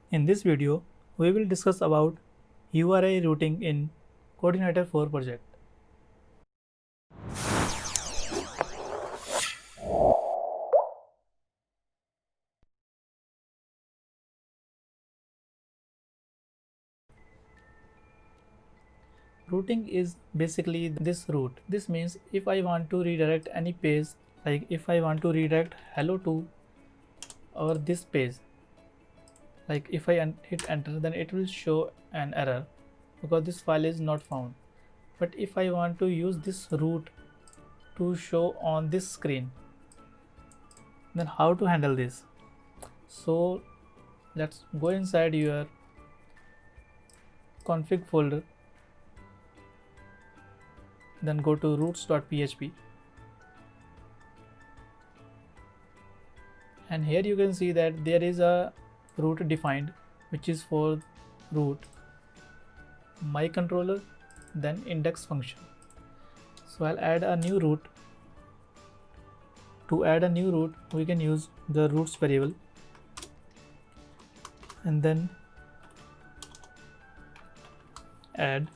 In this video, we will discuss about URI routing in Coordinator 4 project. Routing is basically this route. This means if I want to redirect any page, like if I want to redirect hello to or this page, like if I hit enter, then it will show an error because this file is not found. But if I want to use this route to show on this screen, then how to handle this? So let's go inside your config folder, then go to routes.php, and here you can see that there is a route defined which is for route my controller, then index function. So I'll add a new route. To add a new route, we can use the routes variable and then add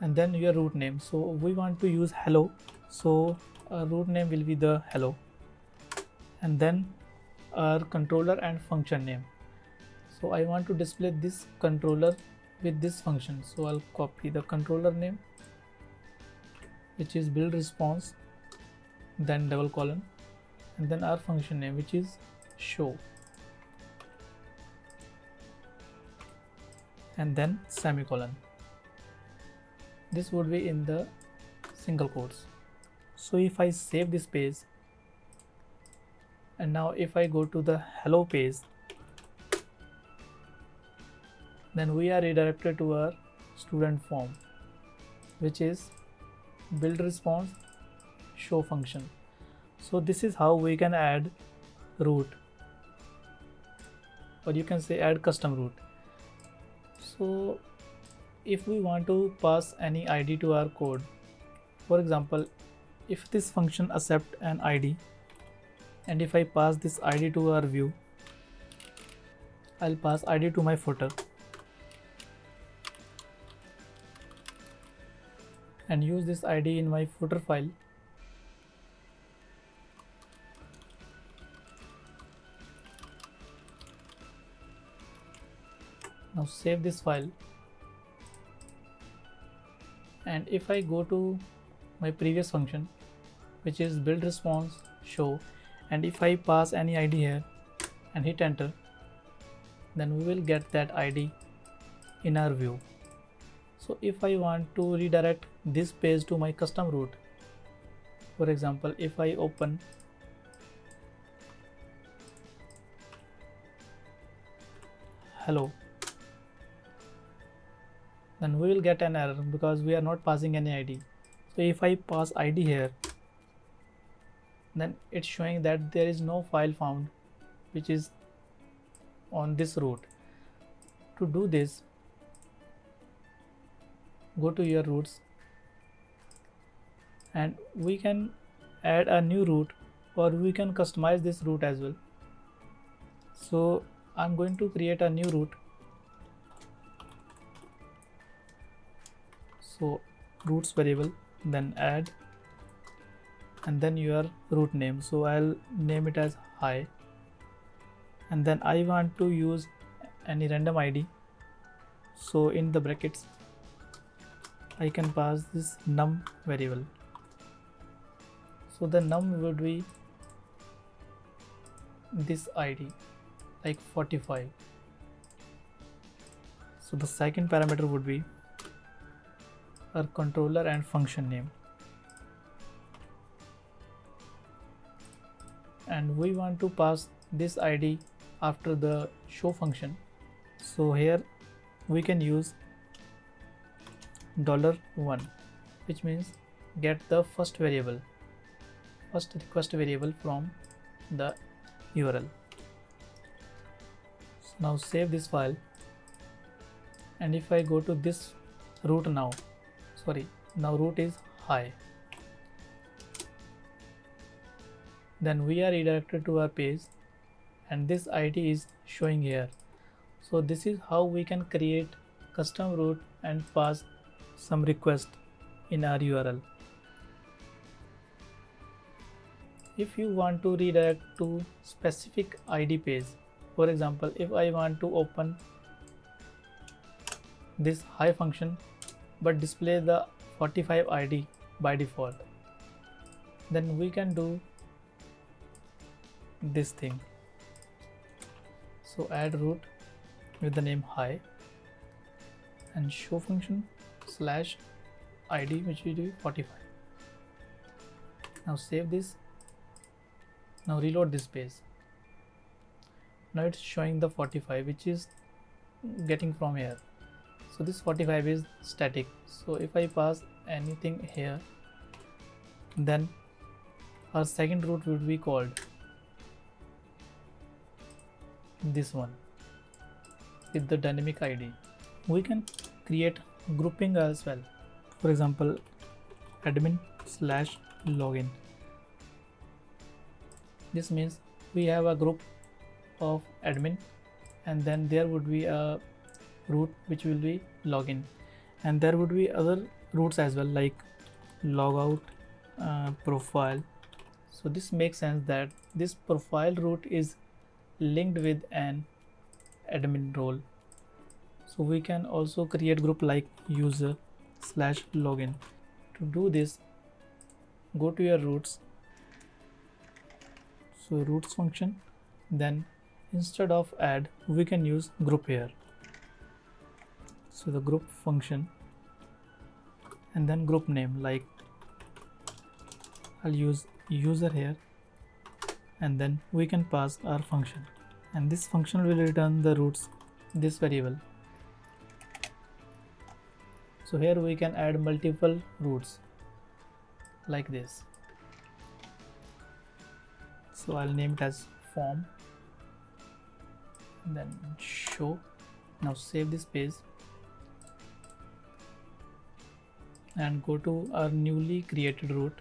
and then your route name. So we want to use hello, so our route name will be the hello, and then our controller and function name. So I want to display this controller with this function, so I'll copy the controller name, which is build response, then double colon, and then our function name, which is show, and then semicolon. This would be in the single quotes. So if I save this page, and now if I go to the hello page, then we are redirected to our student form, which is build response show function. So this is how we can add route, or you can say add custom route. So if we want to pass any ID to our code, for example, if this function accept an ID, and if I pass this ID to our view, I'll pass ID to my footer and use this ID in my footer file. Now save this file, and if I go to my previous function, which is build response show, and if I pass any ID here and hit enter, then we will get that ID in our view. So if I want to redirect this page to my custom route, for example, if I open hello, then we will get an error because we are not passing any ID. So if I pass ID here, then it's showing that there is no file found which is on this route. To do this, go to your routes, and we can add a new route, or we can customize this route as well. So I'm going to create a new route. So routes variable, then add, and then your route name. So I'll name it as hi, and then I want to use any random ID. So in the brackets, I can pass this num variable. So the num would be this ID, like 45. So the second parameter would be our controller and function name, and we want to pass this ID after the show function. So here we can use $1, which means get the first request variable from the URL. So now save this file, and if I go to this route now route is hi, then we are redirected to our page, and this ID is showing here. So this is how we can create custom route and pass some request in our URL. If you want to redirect to specific ID page, for example, if I want to open this hi function but display the 45 ID by default, then we can do this thing. So add root with the name hi and show function slash ID, which will be 45. Now save this. Now reload this page. Now it's showing the 45, which is getting from here. So this 45 is static. So if I pass anything here, then our second route would be called this one with the dynamic ID. We can create grouping as well. For example, admin/login. This means we have a group of admin, and then there would be a root which will be login, and there would be other routes as well, like logout, profile. So this makes sense that this profile route is linked with an admin role. So we can also create group like user/login. To do this, go to your routes, so routes function, then instead of add we can use group here. So the group function, and then group name, like I'll use user here, and then we can pass our function, and this function will return the routes, this variable. So here we can add multiple routes like this. So I'll name it as form, and then show. Now save this page and go to our newly created route,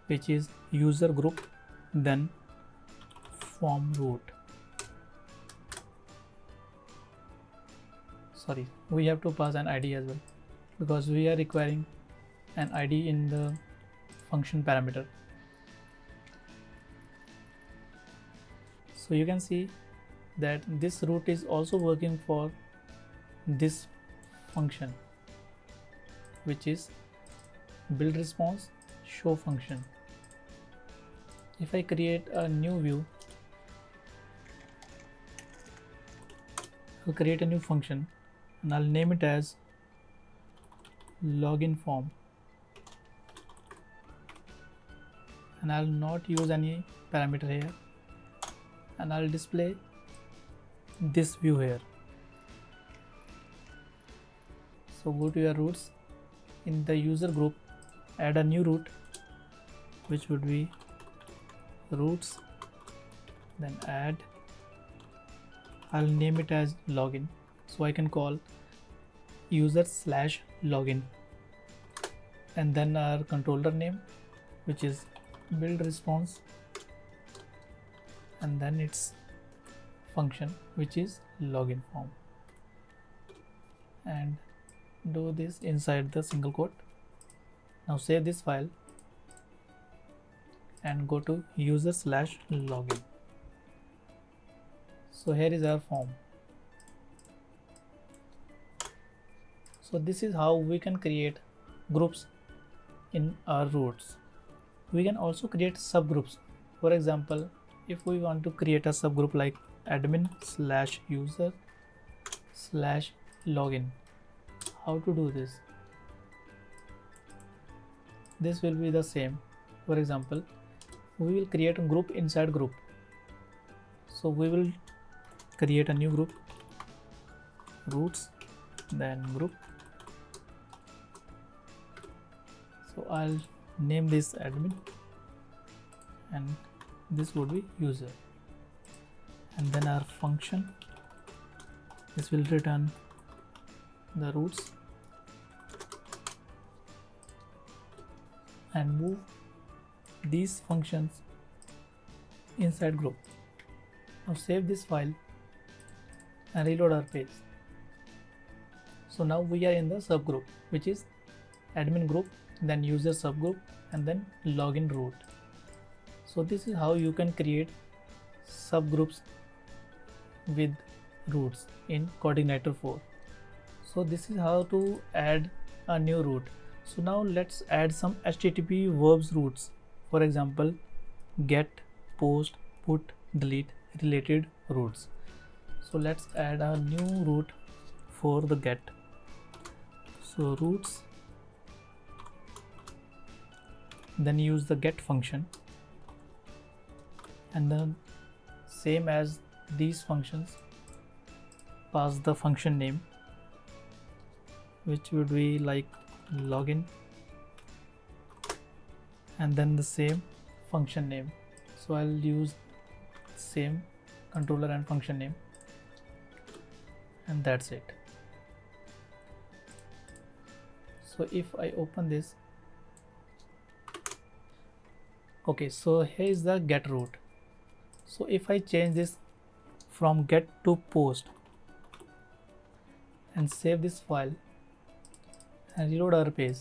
which is user group, then form route. Sorry, we have to pass an ID as well, because we are requiring an ID in the function parameter. So you can see that this route is also working for this function, which is build response show function. If I create a new view, I'll create a new function and I'll name it as login form, and I'll not use any parameter here, and I'll display this view here. So go to your routes, in the user group add a new route, which would be routes, then add, I'll name it as login, so I can call user/login, and then our controller name, which is build response, and then its function, which is login form, and do this inside the single quote. Now save this file and go to user/login. So here is our form. So this is how we can create groups in our routes. We can also create subgroups. For example, if we want to create a subgroup like admin/user/login, how to do this? This will be the same. For example, we will create a group inside group. So we will create a new group, routes, then group. So I'll name this admin, and this would be user, and then our function, this will return the routes, and move these functions inside group. Now save this file and reload our page. So now we are in the subgroup, which is admin group, then user subgroup, and then login root. So this is how you can create subgroups with roots in Coordinator 4. So this is how to add a new root. So now let's add some HTTP verbs roots. For example, get, post, put, delete related roots. So let's add a new root for the get. So roots, then use the get function, and then same as these functions, pass the function name, which would be like login, and then the same function name. So I'll use same controller and function name, and that's it. So if I open this, okay, so here is the get root. So if I change this from get to post and save this file and reload our page,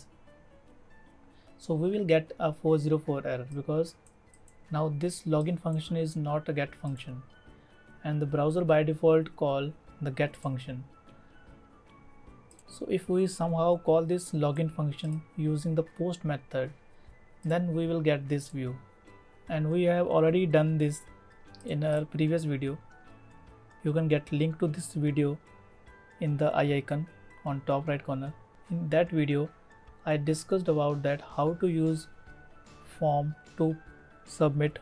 so we will get a 404 error because now this login function is not a get function, and the browser by default call the get function. So if we somehow call this login function using the post method, then we will get this view, and we have already done this in our previous video. You can get link to this video in the eye icon on top right corner. In that video I discussed about that how to use form to submit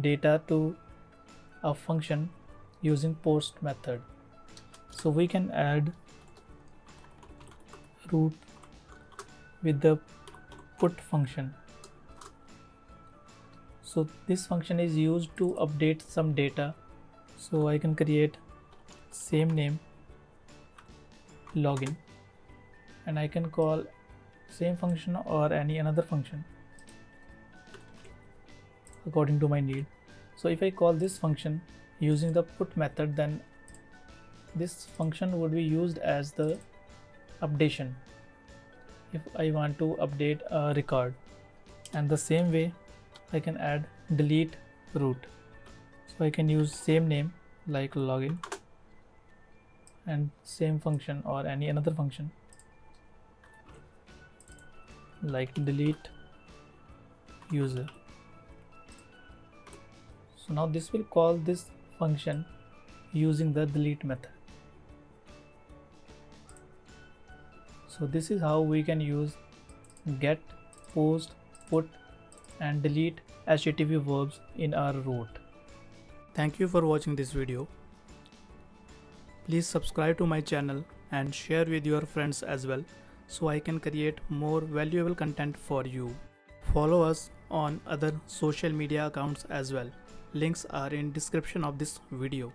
data to a function using post method. So we can add root with the put function. So this function is used to update some data. So I can create same name login, and I can call same function or any another function according to my need. So if I call this function using the put method, then this function would be used as the updation if I want to update a record. And the same way I can add delete root. So I can use same name like login and same function or any another function like delete user. So now this will call this function using the delete method. So this is how we can use get, post, put and delete HTTP verbs in our root. Thank you for watching this video. Please subscribe to my channel and share with your friends as well, so I can create more valuable content for you. Follow us on other social media accounts as well. Links are in description of this video.